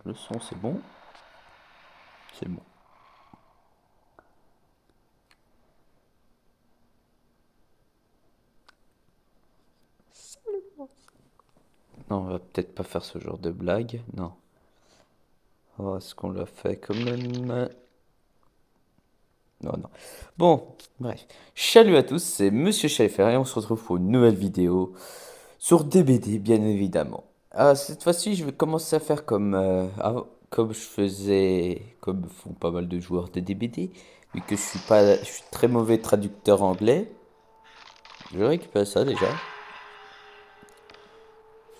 Le son, c'est bon? C'est bon. Non, on va peut-être pas faire ce genre de blague. Non. Oh, est-ce qu'on l'a fait comme même... Non, non. Bon, bref. Salut à tous, c'est Monsieur Schaeffer et on se retrouve pour une nouvelle vidéo sur DBD, bien évidemment. Cette fois-ci, je vais commencer à faire comme je faisais, comme font pas mal de joueurs de DBD, vu que je suis très mauvais traducteur anglais. Je récupère ça déjà.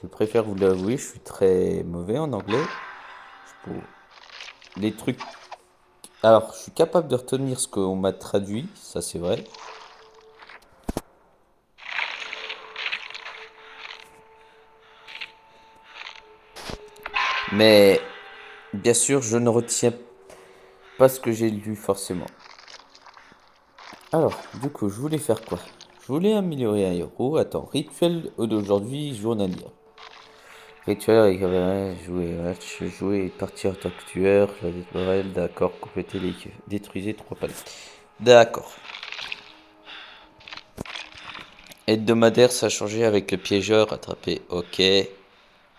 Je préfère vous l'avouer, je suis très mauvais en anglais. Pour les trucs. Alors, je suis capable de retenir ce qu'on m'a traduit, ça c'est vrai. Mais bien sûr, je ne retiens pas ce que j'ai lu forcément. Alors, du coup, je voulais faire quoi? Je voulais améliorer un héros. Attends, rituel d'aujourd'hui, journalier. Rituel avec jouer match, jouer et partir en tant que tueur. La morale, d'accord, compléter les détruisez 3 palettes. D'accord. Hebdomadaire, ça a changé avec le piégeur, attrapé, ok.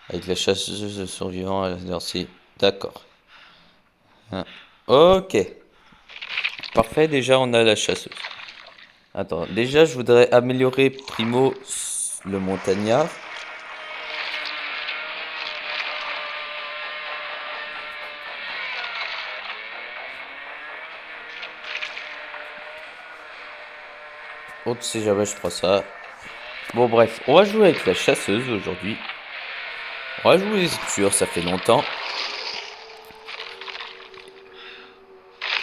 Avec la chasseuse de survivants, merci. D'accord. Hein. Ok. Parfait, déjà on a la chasseuse. Attends, déjà je voudrais améliorer Primo le montagnard. On ne sait jamais, je prends ça. Bon bref, on va jouer avec la chasseuse aujourd'hui. On va jouer les tueurs, ça fait longtemps.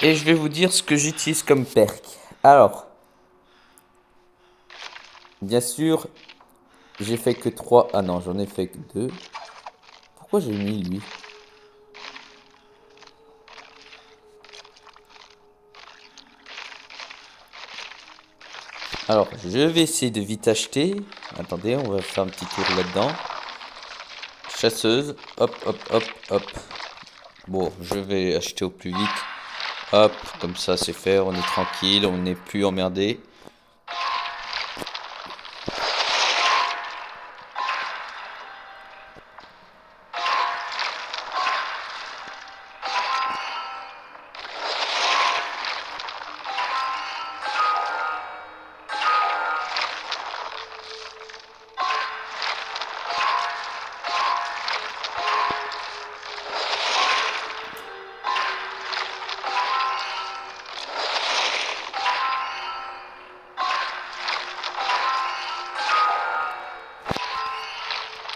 Et je vais vous dire ce que j'utilise comme perk. Alors, bien sûr, j'ai fait que 3. Ah non, j'en ai fait que 2. Pourquoi j'ai mis lui? Alors, je vais essayer de vite acheter. Attendez, on va faire un petit tour là-dedans. Chasseuse, hop, hop, hop, hop. Bon, je vais acheter au plus vite. Hop, comme ça c'est fait, on est tranquille, on n'est plus emmerdé.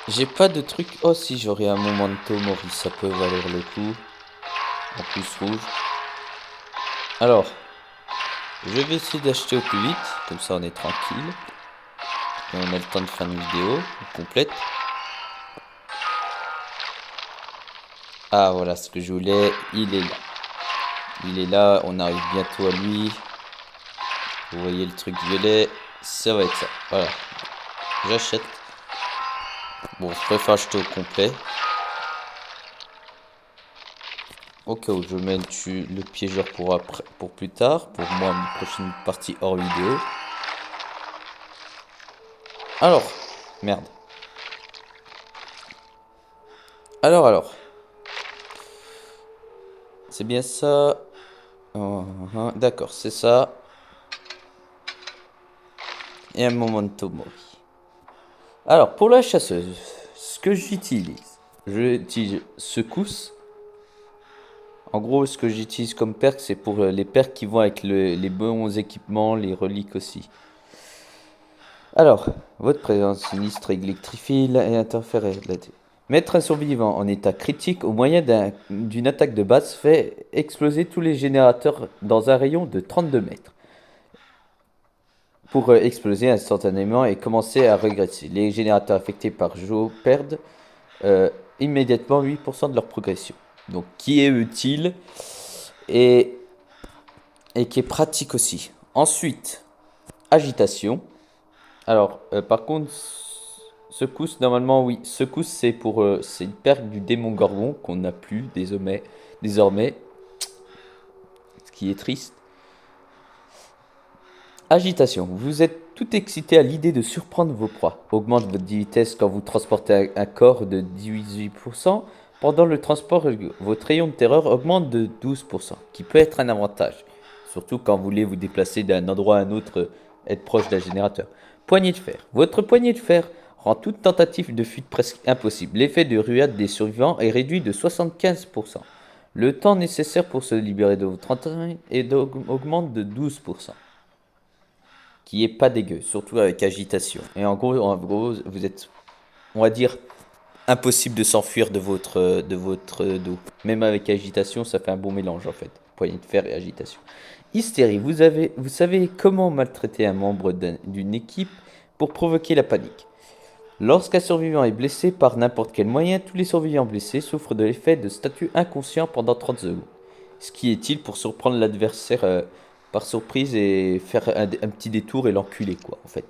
J'ai pas de truc. Oh, si j'aurais un memento mori, ça peut valoir le coup. En plus rouge. Alors, je vais essayer d'acheter au plus vite, comme ça on est tranquille. Et on a le temps de faire une vidéo complète. Ah, voilà ce que je voulais, il est là. Il est là, on arrive bientôt à lui. Vous voyez le truc violet, ça va être ça. Voilà, j'achète. Bon, je préfère acheter au complet. Au cas où je mets le piégeur pour plus tard, pour moi, une prochaine partie hors vidéo. Alors, merde. Alors. C'est bien ça. D'accord, c'est ça. Et un memento mori. Alors, pour la chasseuse, ce que j'utilise secousse. En gros, ce que j'utilise comme perk, c'est pour les perks qui vont avec les bons équipements, les reliques aussi. Alors, votre présence sinistre électrifie et interfère. Mettre un survivant en état critique au moyen d'une attaque de base fait exploser tous les générateurs dans un rayon de 32 mètres. Pour exploser instantanément et commencer à régresser. Les générateurs affectés par Jo perdent immédiatement 8% de leur progression. Donc qui est utile et, et qui est pratique aussi. Ensuite, agitation. Alors, par contre, Secousse, normalement, oui. Secousse, c'est pour, c'est une perle du démon Gorgon qu'on n'a plus désormais, ce qui est triste. Agitation. Vous êtes tout excité à l'idée de surprendre vos proies. Augmente votre vitesse quand vous transportez un corps de 18%. Pendant le transport, votre rayon de terreur augmente de 12%, qui peut être un avantage. Surtout quand vous voulez vous déplacer d'un endroit à un autre, être proche d'un générateur. Poignée de fer. Votre poignée de fer rend toute tentative de fuite presque impossible. L'effet de ruade des survivants est réduit de 75%. Le temps nécessaire pour se libérer de votre entraîne augmente de 12%, qui est pas dégueu, surtout avec agitation. Et en gros, vous êtes, on va dire, impossible de s'enfuir de votre dos. Même avec agitation, ça fait un bon mélange en fait. Poignée de fer et agitation. Hystérie, vous savez comment maltraiter un membre d'une équipe pour provoquer la panique. Lorsqu'un survivant est blessé par n'importe quel moyen, tous les survivants blessés souffrent de l'effet de statut inconscient pendant 30 secondes. Ce qui est utile pour surprendre l'adversaire par surprise et faire un petit détour et l'enculer, quoi, en fait.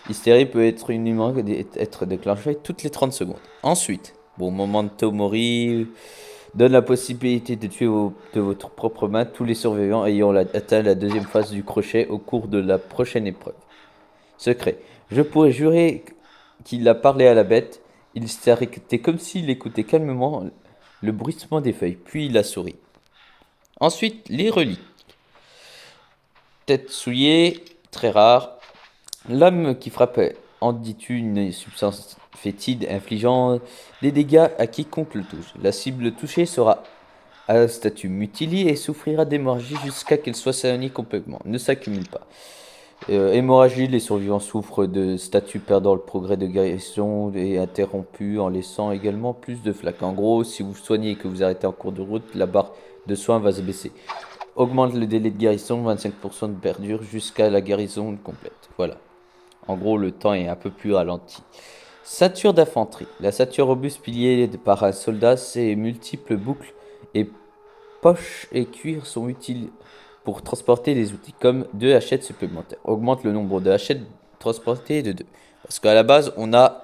Hystérie peut être déclenchée toutes les 30 secondes. Ensuite, bon, Memento Mori donne la possibilité de tuer de votre propre main tous les survivants ayant atteint la deuxième phase du crochet au cours de la prochaine épreuve. Secret. Je pourrais jurer qu'il a parlé à la bête. Il s'est arrêté comme s'il écoutait calmement le bruissement des feuilles, puis il a souri. Ensuite, les reliques. Tête souillée, très rare. L'âme qui frappe en dit une substance fétide infligeant des dégâts à quiconque le touche. La cible touchée sera à statut mutilé et souffrira d'hémorragie jusqu'à qu'elle soit soignée complètement. Ne s'accumule pas. Hémorragie, les survivants souffrent de statut perdant le progrès de guérison et interrompu en laissant également plus de flaques. En gros, si vous soignez et que vous arrêtez en cours de route, la barre de soins va se baisser. Augmente le délai de guérison, 25% de perdure jusqu'à la guérison complète. Voilà. En gros, le temps est un peu plus ralenti. Ceinture d'infanterie. La ceinture robuste pilier par un soldat, ses multiples boucles et poches et cuir sont utiles pour transporter des outils comme 2 hachettes supplémentaires. Augmente le nombre de hachettes transportées de 2. Parce qu'à la base, on a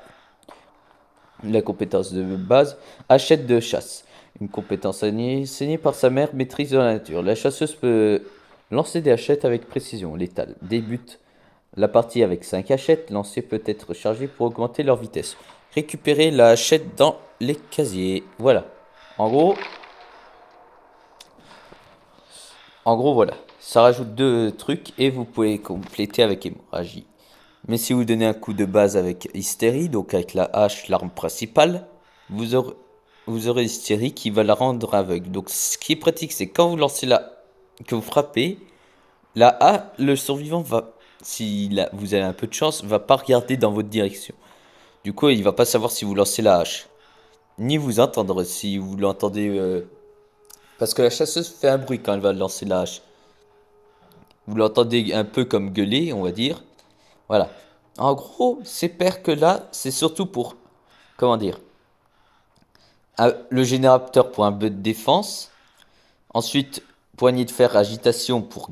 la compétence de base, hachette de chasse. Une compétence enseignée par sa mère, maîtrise de la nature. La chasseuse peut lancer des hachettes avec précision, létale. Débute la partie avec 5 hachettes. Lancer peut être chargé pour augmenter leur vitesse. Récupérer la hachette dans les casiers. Voilà. En gros, voilà. Ça rajoute 2 trucs et vous pouvez compléter avec hémorragie. Mais si vous donnez un coup de base avec hystérie, donc avec la hache, l'arme principale, vous aurez hystérie qui va la rendre aveugle. Donc ce qui est pratique, c'est quand vous lancez que vous frappez, le survivant va, si vous avez un peu de chance, va pas regarder dans votre direction. Du coup, il va pas savoir si vous lancez la hache, ni vous entendre si vous l'entendez, parce que la chasseuse fait un bruit quand elle va lancer la hache. Vous l'entendez un peu comme gueuler, on va dire. Voilà. En gros, ces perks-là, c'est surtout pour, comment dire, le générateur pour un peu de défense. Ensuite, poignée de fer, agitation pour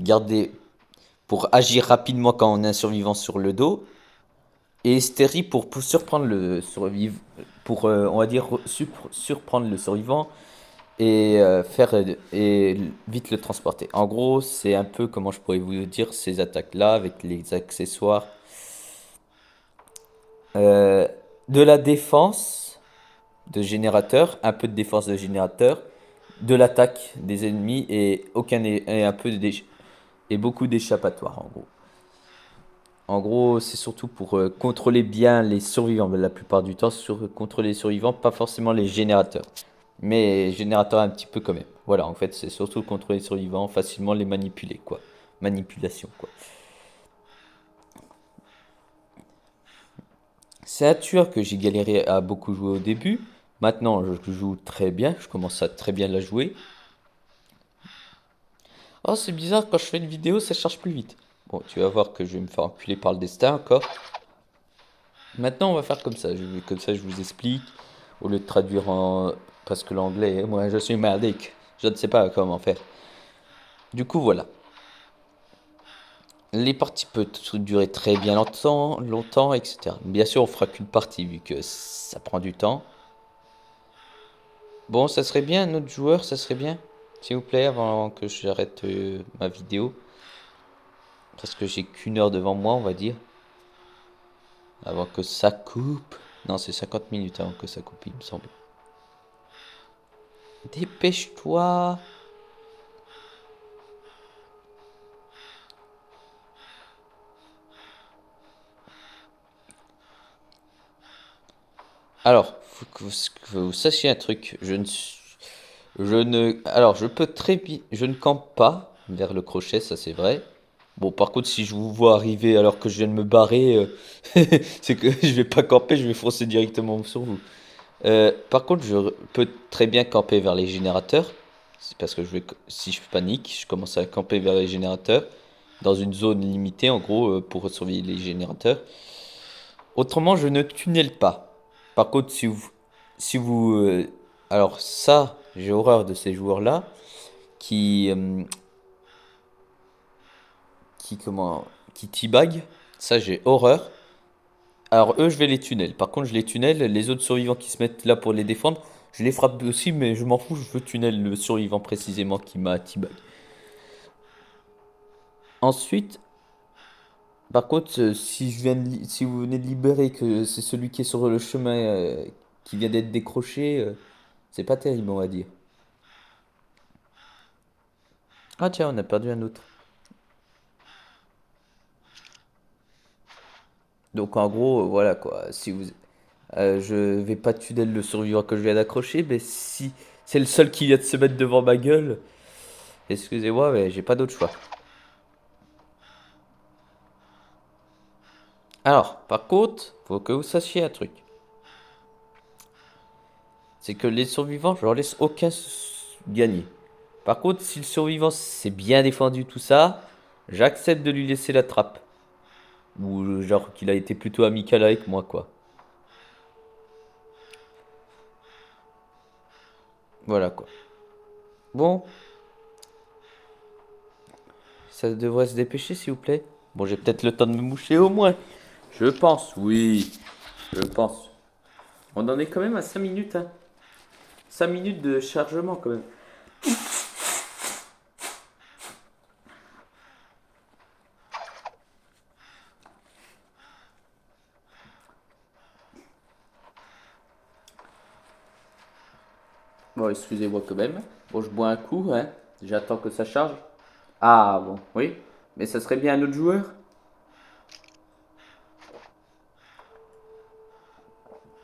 agir rapidement quand on a un survivant sur le dos. Et hystérie pour surprendre le survivant, pour, on va dire, surprendre le survivant et et vite le transporter. En gros, c'est un peu, comment je pourrais vous dire, ces attaques-là avec les accessoires. De la défense de générateur, un peu de défense de générateur, de l'attaque des ennemis et et beaucoup d'échappatoires en gros. En gros, c'est surtout pour contrôler bien les survivants. Mais la plupart du temps, contrôler les survivants, pas forcément les générateurs. Mais générateurs un petit peu quand même. Voilà, en fait, c'est surtout contrôler les survivants, facilement les manipuler, quoi. Manipulation, quoi. C'est un tueur que j'ai galéré à beaucoup jouer au début. Maintenant, je joue très bien. Je commence à très bien la jouer. Oh, c'est bizarre, quand je fais une vidéo, ça charge plus vite. Bon, tu vas voir que je vais me faire enculer par le destin encore. Maintenant, on va faire comme ça. Comme ça, je vous explique. Au lieu de traduire en presque l'anglais, moi, je suis merdique. Je ne sais pas comment faire. Du coup, voilà. Les parties peuvent durer très bien longtemps, etc. Bien sûr, on fera qu'une partie vu que ça prend du temps. Bon, ça serait bien, un autre joueur, ça serait bien. S'il vous plaît, avant que j'arrête ma vidéo. Parce que j'ai qu'une heure devant moi, on va dire. Avant que ça coupe. Non, c'est 50 minutes avant que ça coupe, il me semble. Dépêche-toi. Alors, faut que vous sachiez un truc. Alors, je peux très bien, je ne campe pas vers le crochet, ça c'est vrai. Bon, par contre, si je vous vois arriver alors que je viens de me barrer, c'est que je vais pas camper, je vais foncer directement sur vous. Par contre, je peux très bien camper vers les générateurs. C'est parce que si je panique, je commence à camper vers les générateurs dans une zone limitée, en gros, pour surveiller les générateurs. Autrement, je ne tunnel pas. Par contre, alors ça, j'ai horreur de ces joueurs-là qui, euh, qui teabag. Ça, j'ai horreur. Alors eux, je vais les tunnel. Par contre, je les tunnel. Les autres survivants qui se mettent là pour les défendre, je les frappe aussi, mais je m'en fous. Je veux tunnel le survivant précisément qui m'a teabag. Ensuite, par contre, si vous venez de libérer que c'est celui qui est sur le chemin qui vient d'être décroché, c'est pas terrible, on va dire. Ah tiens, on a perdu un autre. Donc en gros, voilà quoi. Je vais pas tunnel le survivant que je viens d'accrocher, mais si c'est le seul qui vient de se mettre devant ma gueule, excusez-moi, mais j'ai pas d'autre choix. Alors, par contre, faut que vous sachiez un truc. C'est que les survivants, je leur laisse aucun gagner. Par contre, si le survivant s'est bien défendu tout ça, j'accepte de lui laisser la trappe. Ou genre qu'il a été plutôt amical avec moi, quoi. Voilà, quoi. Bon, ça devrait se dépêcher, s'il vous plaît. Bon, j'ai peut-être le temps de me moucher au moins. Je pense, oui. Je pense. On en est quand même à 5 minutes, hein. 5 minutes de chargement, quand même. Bon, excusez-moi quand même. Bon, je bois un coup, hein. J'attends que ça charge. Ah, bon, oui. Mais ça serait bien un autre joueur.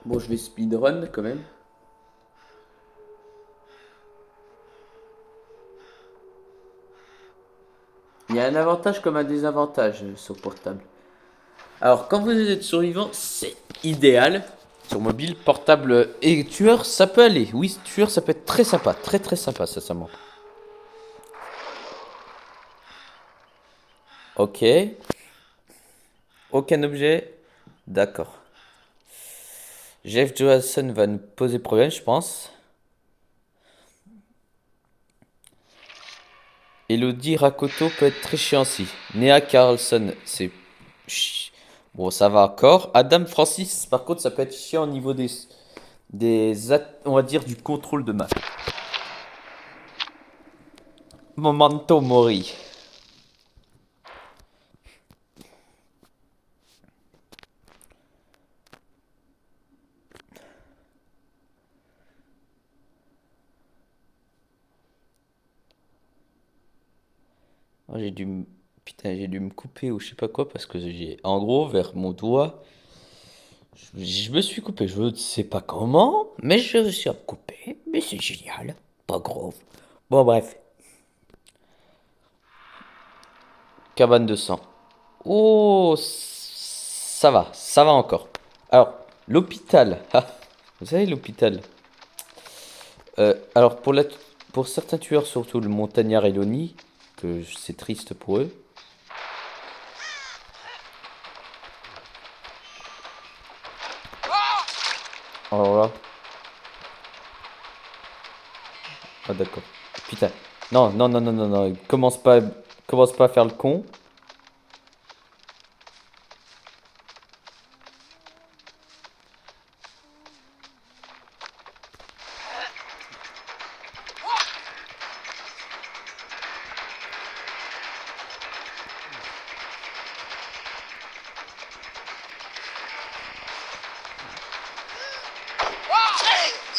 Bon, je vais speedrun quand même. Il y a un avantage comme un désavantage sur portable. Alors, quand vous êtes survivant, c'est idéal. Sur mobile, portable et tueur, ça peut aller. Oui, tueur, ça peut être très sympa. Très très sympa, ça manque. Ok. Aucun objet. D'accord. Jeff Johansson va nous poser problème, je pense. Elodie Rakoto peut être très chiant aussi. Nea Carlson, c'est... Bon, ça va encore. Adam Francis, par contre, ça peut être chiant au niveau on va dire, du contrôle de map. Momento Mori. Oh, Putain, j'ai dû me couper ou je sais pas quoi parce que En gros, vers mon doigt, je me suis coupé. Je ne sais pas comment, mais je me suis coupé. Mais c'est génial. Pas grave. Bon, bref. Cabane de sang. Oh, ça va encore. Alors, l'hôpital. Ah, vous savez, l'hôpital. Alors, pour certains tueurs, surtout le montagnard et l'Oni, que c'est triste pour eux. Alors là. Ah, d'accord. Putain. Non, non, non, non, non, non. Commence pas à faire le con.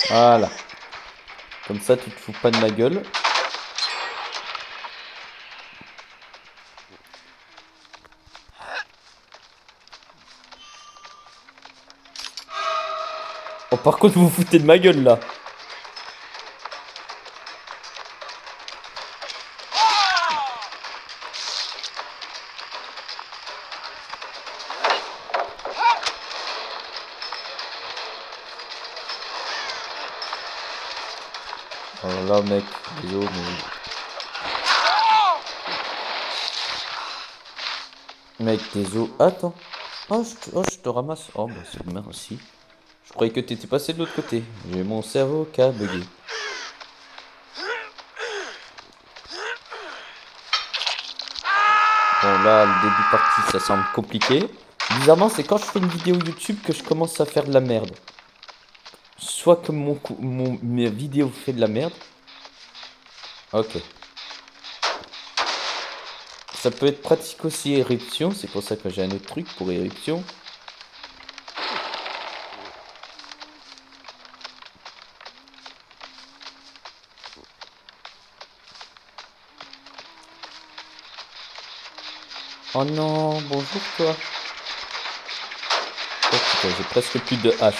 Voilà. Comme ça, tu te fous pas de ma gueule. Oh, par contre, vous vous foutez de ma gueule, là. Alors là, mec, désolé, mais... Mec, désolé. Attends. Je te ramasse. Oh, bah, c'est bien aussi. Je croyais que t'étais passé de l'autre côté. J'ai mon cerveau qui a bugué. Bon, là, le début parti, ça semble compliqué. Bizarrement, c'est quand je fais une vidéo YouTube que je commence à faire de la merde. Soit que mes vidéos fait de la merde. Ok. Ça peut être pratique aussi éruption. C'est pour ça que j'ai un autre truc pour éruption. Oh non, bonjour toi. Oh putain, j'ai presque plus de hache.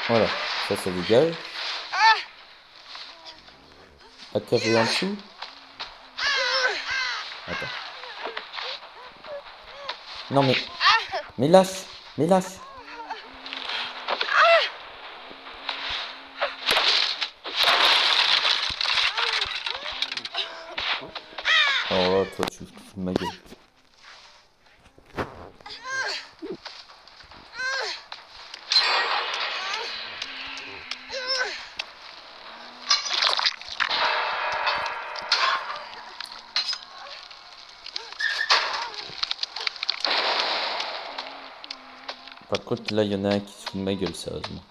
Voilà, ça dégage. La cave est en dessous. Attends. Non mais lâche, mais lâche. Oh toi tu te fous de ma gueule. Par contre là il y en a un qui se fout de ma gueule sérieusement.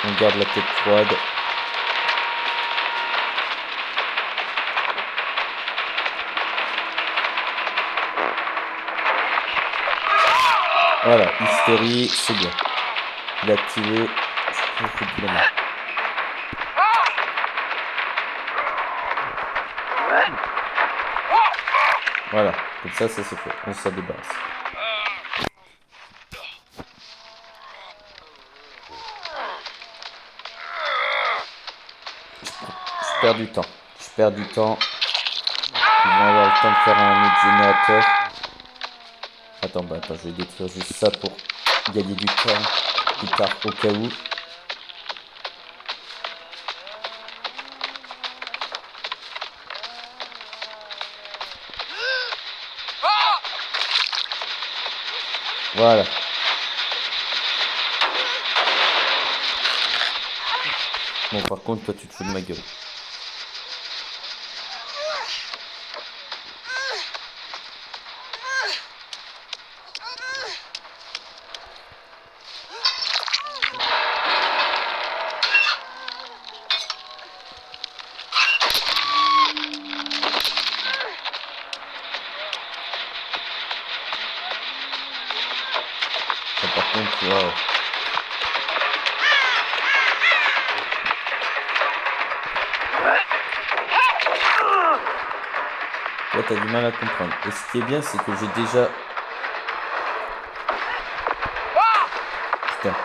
On garde la tête froide. Voilà, hystérie, c'est bien. Il a tué. Je peux foutre de la main. Voilà, comme ça c'est fait. On s'en débarrasse. Je perds du temps. Je perds du temps. Ils vont avoir le temps de faire un autre générateur. Attends, je vais détruire juste ça pour gagner du temps plus tard au cas où. Voilà. Bon, par contre, toi, tu te fous de ma gueule. Ça, par contre, waouh. Là, t'as du mal à comprendre. Et ce qui est bien, c'est que j'ai déjà... Putain.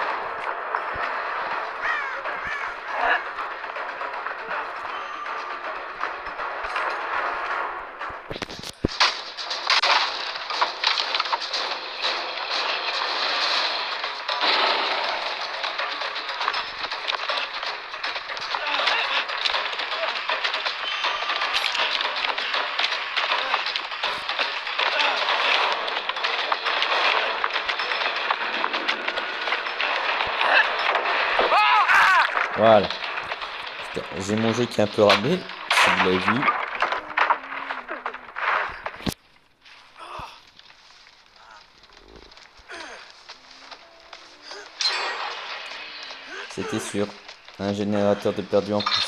Voilà. Putain, j'ai mon jeu qui est un peu ramé, si vous l'avez vu. C'était sûr. Un générateur de perdu en plus.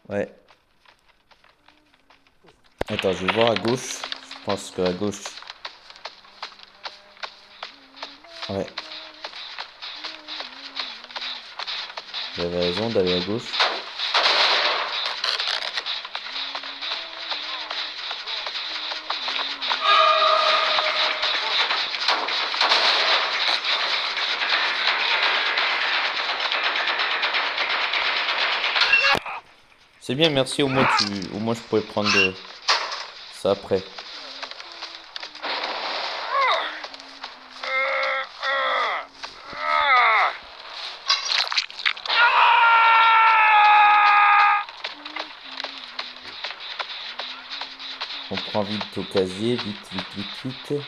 Ouais. Attends, je vais voir à gauche. Je pense que à gauche. Ouais. J'avais raison d'aller à gauche. C'est bien, merci. Au moins je pourrais prendre ça après. On prend vite au casier, vite, vite, vite, vite.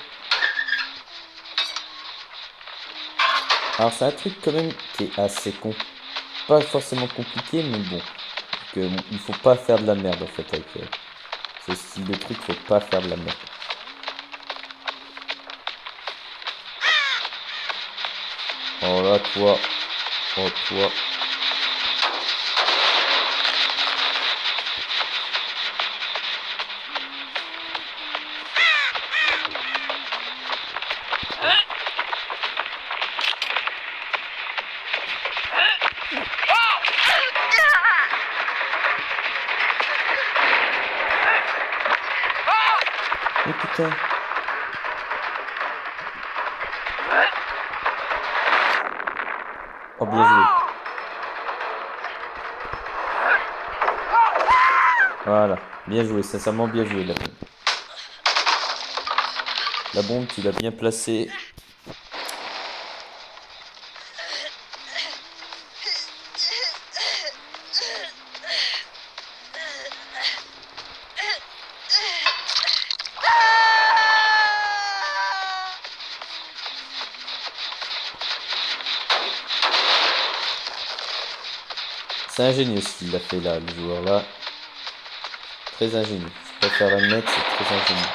Alors c'est un truc quand même qui est assez con. Pas forcément compliqué, mais bon. Il faut pas faire de la merde en fait avec ce style de truc, faut pas faire de la merde. Oh là, toi. Oh, toi. Oh putain. Oh, bien joué. Voilà. Bien joué, sincèrement bien joué la bombe. La bombe, tu l'as bien placée. C'est ingénieux ce qu'il a fait là, le joueur là. Très ingénieux. Je préfère admettre, c'est très ingénieux.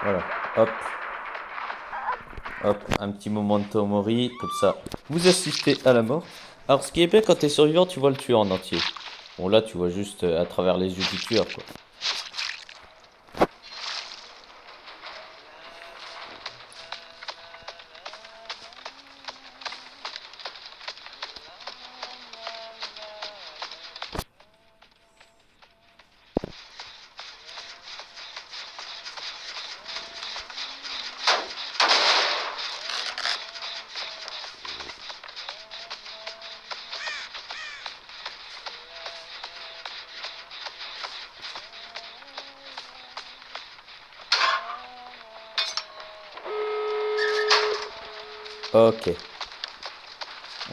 Voilà. Hop. Hop, un petit moment de Tomori, comme ça. Vous assistez à la mort. Alors, ce qui est bien quand t'es survivant, tu vois le tueur en entier. Bon, là, tu vois juste à travers les yeux du tueur, quoi. Ok.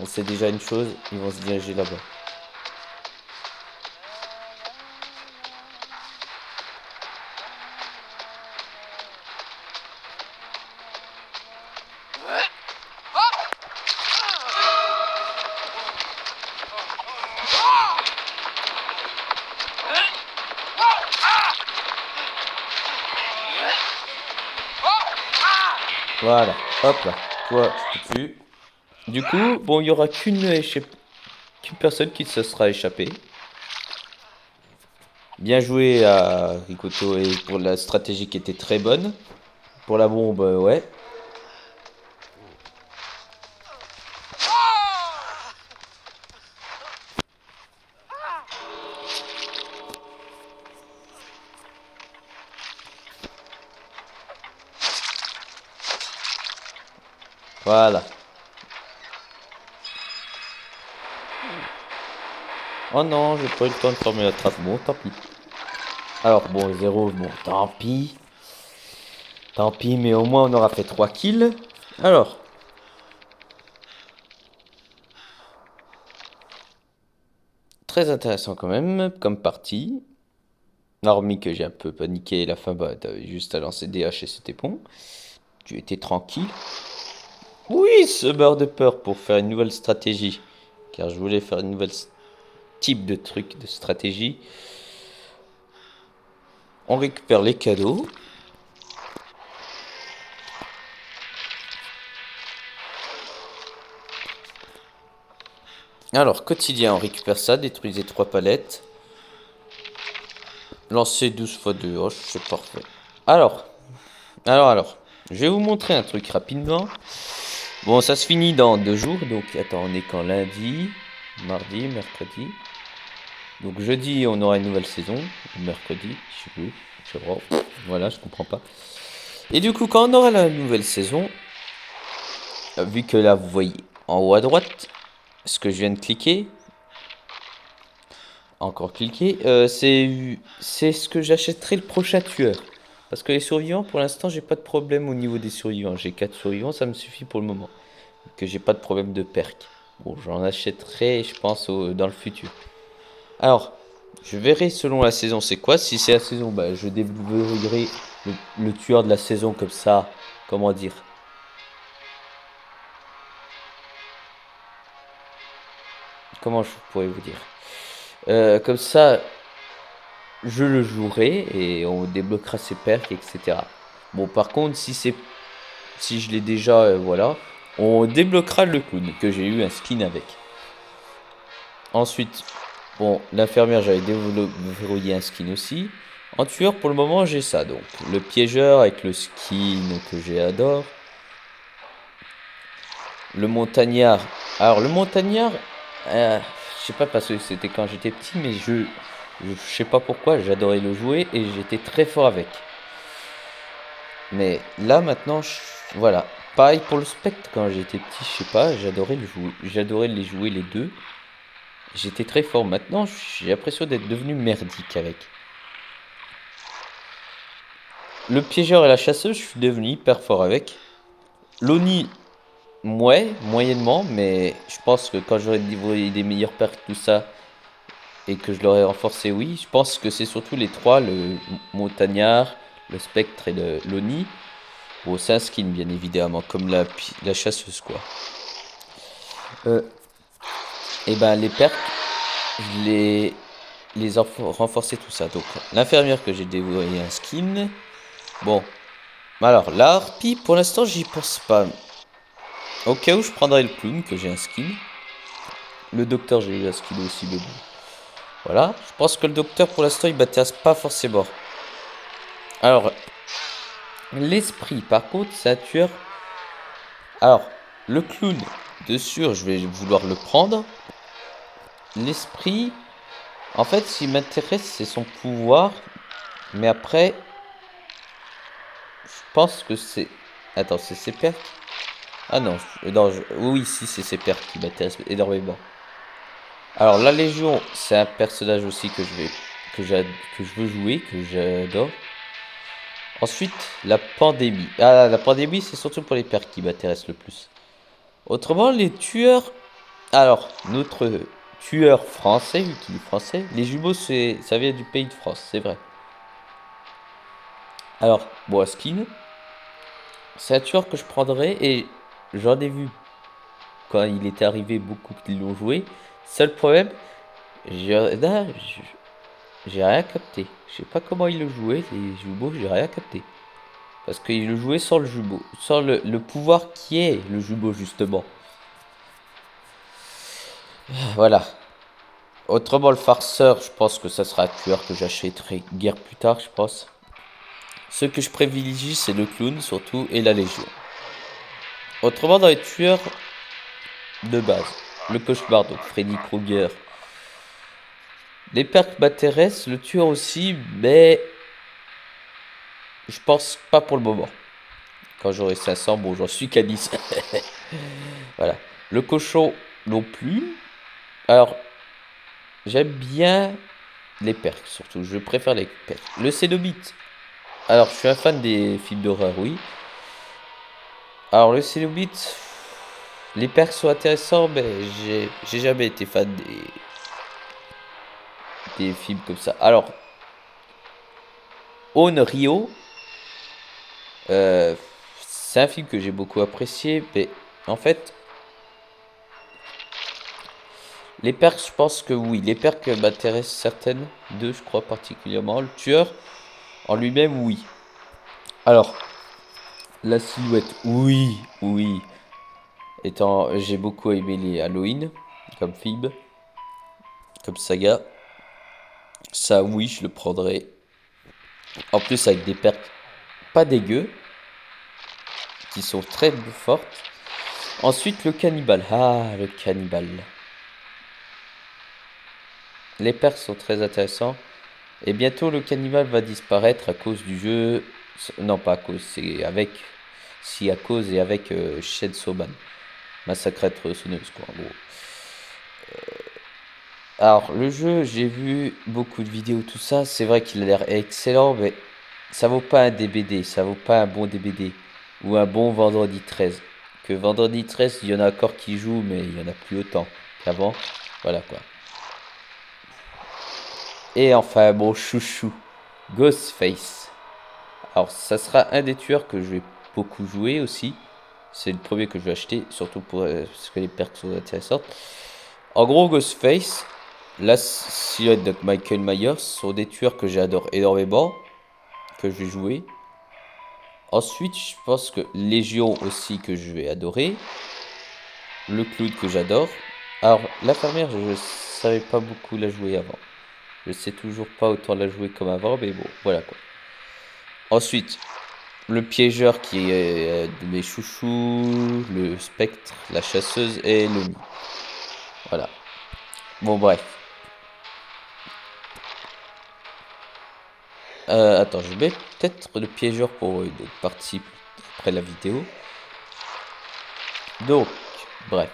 On sait déjà une chose, ils vont se diriger là-bas. Voilà. Hop là. Toi, tu te tues. Du coup, bon, il y aura qu'une personne qui se sera échappée. Bien joué à Rikoto et pour la stratégie qui était très bonne. Pour la bombe, ouais. Voilà. Oh non, j'ai pas eu le temps de former la trappe. Bon, tant pis. Alors, bon, 0, bon, tant pis. Tant pis, mais au moins on aura fait 3 kills. Alors. Très intéressant quand même, comme partie. Hormis que j'ai un peu paniqué la fin, bah, t'avais juste à lancer des haches et c'était bon. Tu étais tranquille. Oui, ce beurre de peur pour faire une nouvelle stratégie. Car je voulais faire une nouvelle type de truc, de stratégie. On récupère les cadeaux. Alors, quotidien, on récupère ça, détruisez 3 palettes. Lancez 12 fois 2 hoches, c'est parfait. Alors, je vais vous montrer un truc rapidement. Bon, ça se finit dans 2 jours, donc attends, on est quand lundi, mardi, mercredi. Donc jeudi, on aura une nouvelle saison, ou mercredi, je sais plus, je sais pas. Voilà, je comprends pas. Et du coup, quand on aura la nouvelle saison, vu que là, vous voyez en haut à droite, ce que je viens de cliquer, encore cliquer, c'est ce que j'achèterai le prochain tueur. Parce que les survivants, pour l'instant, j'ai pas de problème au niveau des survivants. J'ai 4 survivants, ça me suffit pour le moment. Que j'ai pas de problème de perk. Bon, j'en achèterai, je pense, dans le futur. Alors, je verrai selon la saison c'est quoi. Si c'est la saison, bah, je débloquerai le tueur de la saison comme ça. Comment dire? Comment je pourrais vous dire? Comme ça, je le jouerai et on débloquera ses perks, etc. Bon, par contre, si je l'ai déjà, voilà, on débloquera le clown que j'ai eu un skin avec. Ensuite, bon, l'infirmière, j'avais verrouillé un skin aussi. En tueur, pour le moment, j'ai ça. Donc, le piégeur avec le skin que j'adore. Le montagnard. Alors, le montagnard, je sais pas parce que c'était quand j'étais petit, mais je sais pas pourquoi, j'adorais le jouer et j'étais très fort avec. Mais là, maintenant, voilà. Pareil pour le spectre, quand j'étais petit, je sais pas, j'adorais le jouer. J'adorais les jouer les deux. J'étais très fort. Maintenant, j'ai l'impression d'être devenu merdique avec. Le piégeur et la chasseuse, je suis devenu hyper fort avec. L'Oni, ouais, moyennement, mais je pense que quand j'aurai dévoilé des meilleurs perks, tout ça, et que je l'aurai renforcé, oui. Je pense que c'est surtout les trois, le montagnard, le spectre et l'Oni. Bon, c'est un skin, bien évidemment, comme la chasseuse, quoi. Et ben, les perks, je les renforcer tout ça. Donc, l'infirmière que j'ai dévoilé un skin. Bon, alors, la harpie, pour l'instant, j'y pense pas. Au cas où, je prendrai le clown, que j'ai un skin. Le docteur, j'ai eu un skin aussi, mais bon. Voilà, je pense que le docteur, pour l'instant, il m'intéresse pas forcément. Alors, l'esprit, par contre, c'est un tueur. Alors, le clown, de sûr, je vais vouloir le prendre. L'esprit, en fait, ce qui m'intéresse, c'est son pouvoir. Mais après, je pense que c'est... Attends, c'est ses perks? Ah non, oui, si, c'est ses perks qui m'intéressent énormément. Alors, la Légion, c'est un personnage aussi que je veux jouer, que j'adore. Ensuite, la pandémie. Ah, la pandémie, c'est surtout pour les perks qui m'intéressent le plus. Autrement, les tueurs... Alors, notre tueur français, vu qu'il est français, les jumeaux, ça vient du pays de France, c'est vrai. Alors, Boaskin, c'est un tueur que je prendrais et j'en ai vu quand il était arrivé beaucoup qui l'ont joué. Seul problème, là, j'ai rien capté. Je sais pas comment il le jouait, les jumeaux, j'ai rien capté. Parce qu'il le jouait sans le jumeau, sans le pouvoir qui est le jumeau, justement. Voilà. Autrement, le farceur, je pense que ça sera un tueur que j'achèterai guère plus tard, je pense. Ce que je privilégie, c'est le clown, surtout, et la légion. Autrement, dans les tueurs de base, le cauchemar, donc Freddy Krueger. Les perks m'intéressent, le tueur aussi, mais je pense pas pour le moment. Quand j'aurai 500, bon, j'en suis qu'à 10. Voilà. Le cochon non plus. Alors, j'aime bien les perks, surtout. Je préfère les perks. Le Cénobite. Alors, je suis un fan des films d'horreur, oui. Alors, le Cénobite, les perks sont intéressants, mais j'ai jamais été fan des films comme ça. Alors, On Rio, c'est un film que j'ai beaucoup apprécié, mais en fait, les perks, je pense que oui. Les perks m'intéressent certaines, deux, je crois particulièrement. Le tueur, en lui-même, oui. Alors, la silhouette, oui, oui. Étant, j'ai beaucoup aimé les Halloween, comme film, comme saga. Ça, oui, je le prendrais. En plus, avec des perks pas dégueu, qui sont très fortes. Ensuite, le cannibale. Ah, le cannibale. Les perks sont très intéressants. Et bientôt, le cannibale va disparaître à cause du jeu. Non, pas à cause, c'est avec. Si, à cause et avec Chainsaw Man. Massacre à tronçonneuse, quoi, en gros. Alors, le jeu, j'ai vu beaucoup de vidéos, tout ça. C'est vrai qu'il a l'air excellent, mais ça vaut pas un DBD. Ça vaut pas un bon DBD. Ou un bon Vendredi 13. Que Vendredi 13, il y en a encore qui jouent, mais il y en a plus autant qu'avant. Voilà, quoi. Et enfin, mon chouchou, Ghostface. Alors, ça sera un des tueurs que je vais beaucoup jouer aussi. C'est le premier que je vais acheter, surtout parce que les perks sont intéressantes. En gros, Ghostface, la silhouette de Michael Myers sont des tueurs que j'adore énormément, que je vais jouer. Ensuite, je pense que Légion aussi que je vais adorer. Le clown que j'adore. Alors, l'infirmière, je savais pas beaucoup la jouer avant. Je sais toujours pas autant la jouer comme avant, mais bon, voilà quoi. Ensuite, le piégeur qui est de mes chouchous, le spectre, la chasseuse et le nid. Voilà. Bon, bref. Attends, je mets peut-être le piégeur pour une autre partie après la vidéo. Donc, bref.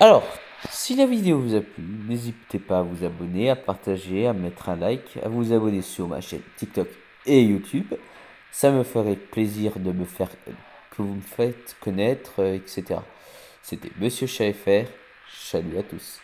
Alors, si la vidéo vous a plu, n'hésitez pas à vous abonner, à partager, à mettre un like, à vous abonner sur ma chaîne TikTok et YouTube. Ça me ferait plaisir de me faire que vous me faites connaître, etc. C'était Monsieur Chat FR. Salut à tous.